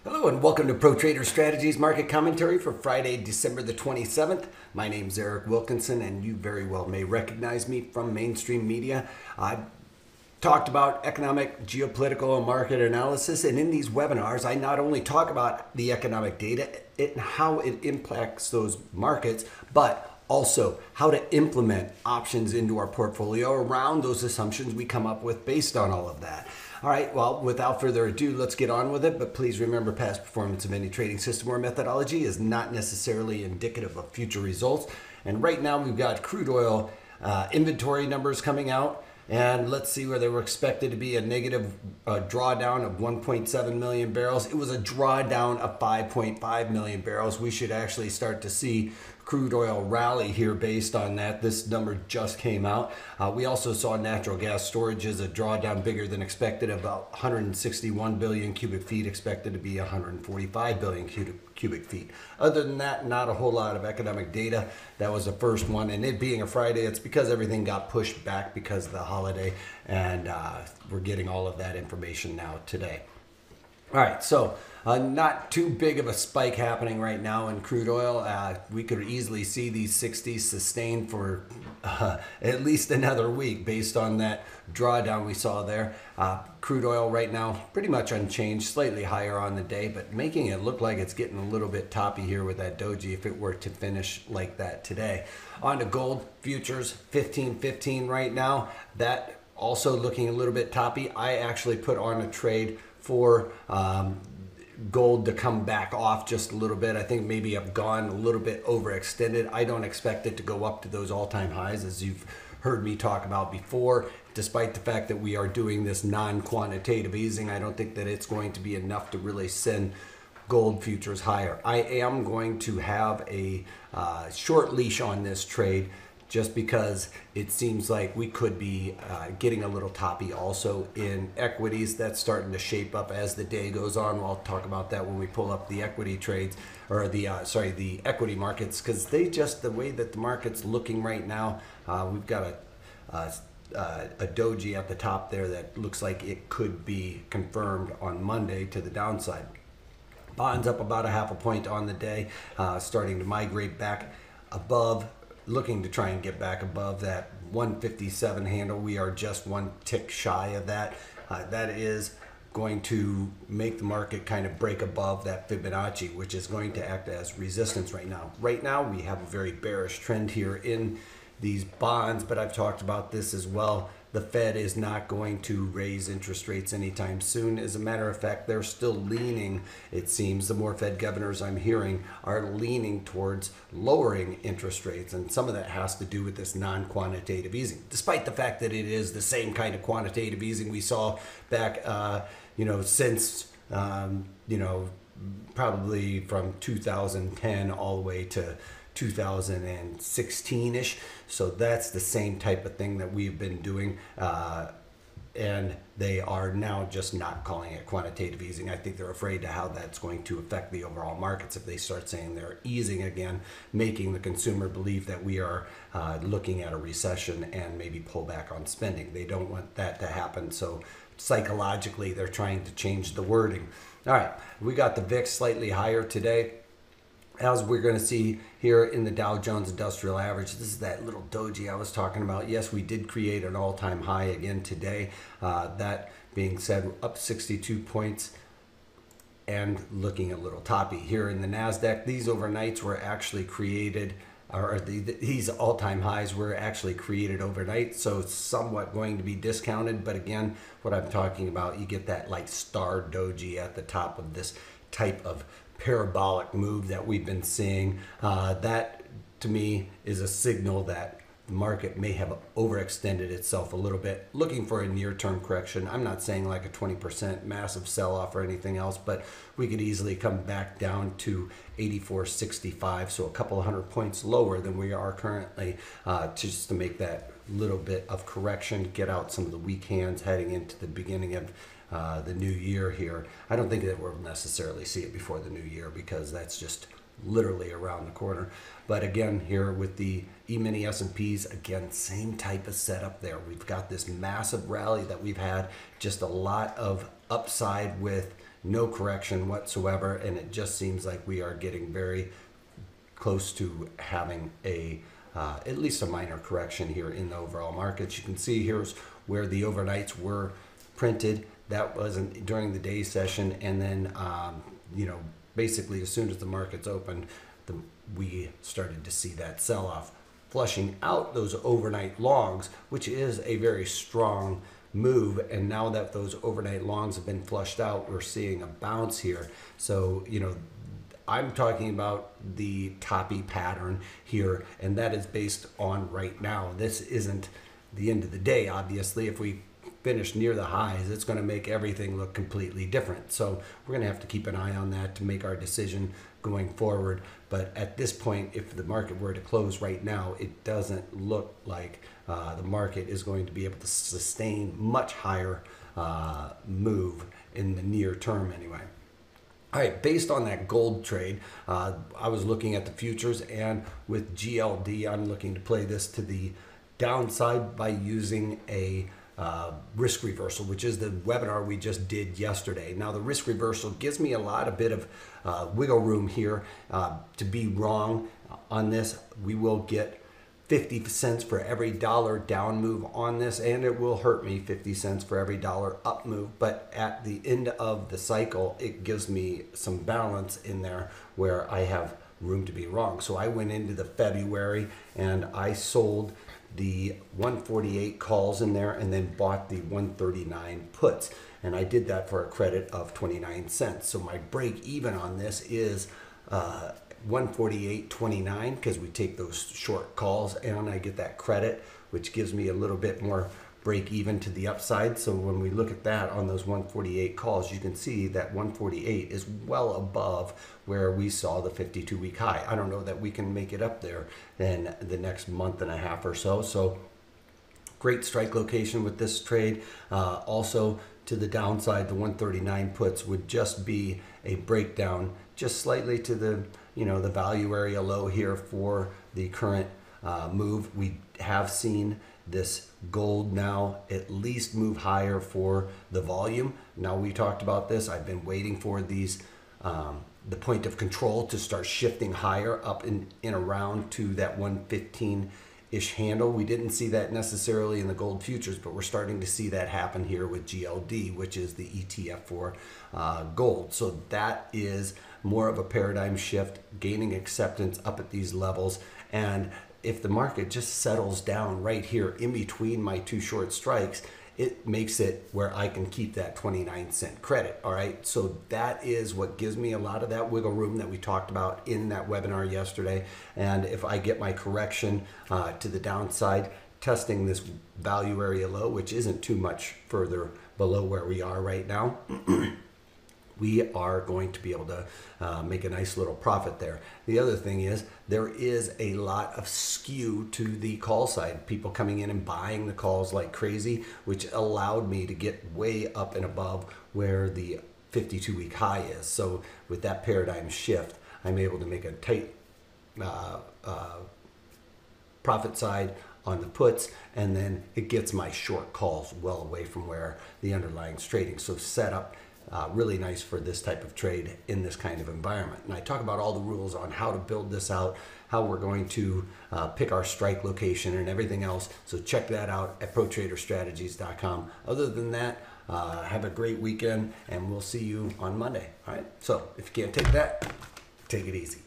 Hello and welcome to Pro Trader Strategies market commentary for Friday, December the 27th. My name's Eric Wilkinson and you very well may recognize me from mainstream media. I've talked about economic, geopolitical, and market analysis, and in these webinars I not only talk about the economic data and how it impacts those markets, but also how to implement options into our portfolio around those assumptions we come up with based on all of that. All right, well, without further ado, let's get on with it. But please remember, past performance of any trading system or methodology is not necessarily indicative of future results. And right now we've got crude oil inventory numbers coming out. And let's see where they were expected to be a negative drawdown of 1.7 million barrels. It was a drawdown of 5.5 million barrels. We should actually start to see crude oil rally here based on that. This number just came out. We also saw natural gas storage as a drawdown bigger than expected, about 161 billion cubic feet, expected to be 145 billion cubic feet. Other than that, not a whole lot of economic data. That was the first one, and it being a Friday, it's because everything got pushed back because of the holiday, and we're getting all of that information now today. All right, so not too big of a spike happening right now in crude oil. We could easily see these 60s sustained for at least another week based on that drawdown we saw there. Crude oil right now pretty much unchanged, slightly higher on the day, but making it look like it's getting a little bit toppy here with that doji if it were to finish like that today. On to gold futures, 15.15 right now. That also looking a little bit toppy. I actually put on a trade for gold to come back off just a little bit. I think maybe I've gone a little bit overextended. I don't expect it to go up to those all-time highs as you've heard me talk about before. Despite the fact that we are doing this non-quantitative easing, I don't think that it's going to be enough to really send gold futures higher. I am going to have a short leash on this trade just because it seems like we could be getting a little toppy also in equities. That's starting to shape up as the day goes on. We'll talk about that when we pull up the equity trades, or the equity markets, because the way that the market's looking right now, we've got a doji at the top there that looks like it could be confirmed on Monday to the downside. Bonds up about a half a point on the day, starting to migrate back above, looking to try and get back above that 157 handle. We are just one tick shy of that. That is going to make the market kind of break above that Fibonacci, which is going to act as resistance right now. Right now, we have a very bearish trend here in these bonds, but I've talked about this as well. The Fed is not going to raise interest rates anytime soon. As a matter of fact, they're still leaning, it seems, the more Fed governors I'm hearing are leaning towards lowering interest rates. And some of that has to do with this non-quantitative easing, despite the fact that it is the same kind of quantitative easing we saw back, since, probably from 2010 all the way to 2016-ish. So that's the same type of thing that we've been doing. And they are now just not calling it quantitative easing. I think they're afraid to how that's going to affect the overall markets if they start saying they're easing again, making the consumer believe that we are looking at a recession and maybe pull back on spending. They don't want that to happen. So psychologically, they're trying to change the wording. All right, we got the VIX slightly higher today. As we're going to see here in the Dow Jones Industrial Average, this is that little doji I was talking about. Yes, we did create an all-time high again today. That being said, up 62 points and looking a little toppy. Here in the NASDAQ, these overnights were actually created, or these all-time highs were actually created overnight, so somewhat going to be discounted. But again, what I'm talking about, you get that like star doji at the top of this type of parabolic move that we've been seeing. That to me is a signal that the market may have overextended itself a little bit, looking for a near-term correction. I'm not saying like a 20% massive sell-off or anything else, but we could easily come back down to 84.65, so a couple of hundred points lower than we are currently, just to make that little bit of correction, get out some of the weak hands heading into the beginning of the new year here. I don't think that we'll necessarily see it before the new year because that's just literally around the corner. But again, here with the E-mini S&Ps, again, same type of setup there. We've got this massive rally that we've had, just a lot of upside with no correction whatsoever, and it just seems like we are getting very close to having a at least a minor correction here in the overall markets. You can see here's where the overnights were printed. That wasn't during the day session, and then basically as soon as the markets opened, we started to see that sell-off, flushing out those overnight longs, which is a very strong move. And now that those overnight longs have been flushed out, we're seeing a bounce here. So I'm talking about the toppy pattern here, and that is based on right now. This isn't the end of the day. Obviously, if we finish near the highs, it's going to make everything look completely different. So we're going to have to keep an eye on that to make our decision going forward. But at this point, if the market were to close right now, it doesn't look like the market is going to be able to sustain much higher move in the near term anyway. All right, based on that gold trade, I was looking at the futures, and with GLD, I'm looking to play this to the downside by using a risk reversal, which is the webinar we just did yesterday. Now, the risk reversal gives me a bit of wiggle room here to be wrong on this. We will get 50 cents for every dollar down move on this, and it will hurt me 50 cents for every dollar up move. But at the end of the cycle, it gives me some balance in there where I have room to be wrong. So I went into the February and I sold the 148 calls in there and then bought the 139 puts. And I did that for a credit of 29 cents. So my break even on this is 148.29 because we take those short calls, and I get that credit, which gives me a little bit more break even to the upside. So when we look at that on those 148 calls, you can see that 148 is well above where we saw the 52-week high. I don't know that we can make it up there in the next month and a half or so. So great strike location with this trade. Also to the downside, the 139 puts would just be a breakdown just slightly to the the value area low here for the current move. We have seen this gold now at least move higher for the volume. Now, we talked about this. I've been waiting for these the point of control to start shifting higher up in around to that 115-ish handle. We didn't see that necessarily in the gold futures, but we're starting to see that happen here with GLD, which is the ETF for gold. So that is more of a paradigm shift, gaining acceptance up at these levels. And if the market just settles down right here in between my two short strikes, it makes it where I can keep that 29-cent credit. All right, so that is what gives me a lot of that wiggle room that we talked about in that webinar yesterday. And if I get my correction to the downside, testing this value area low, which isn't too much further below where we are right now, we are going to be able to make a nice little profit there. The other thing is there is a lot of skew to the call side, people coming in and buying the calls like crazy, which allowed me to get way up and above where the 52-week high is. So with that paradigm shift, I'm able to make a tight profit side on the puts, and then it gets my short calls well away from where the underlying's trading. So set up really nice for this type of trade in this kind of environment. And I talk about all the rules on how to build this out, how we're going to pick our strike location and everything else. So check that out at protraderstrategies.com. Other than that, have a great weekend, and we'll see you on Monday. All right. So if you can't take that, take it easy.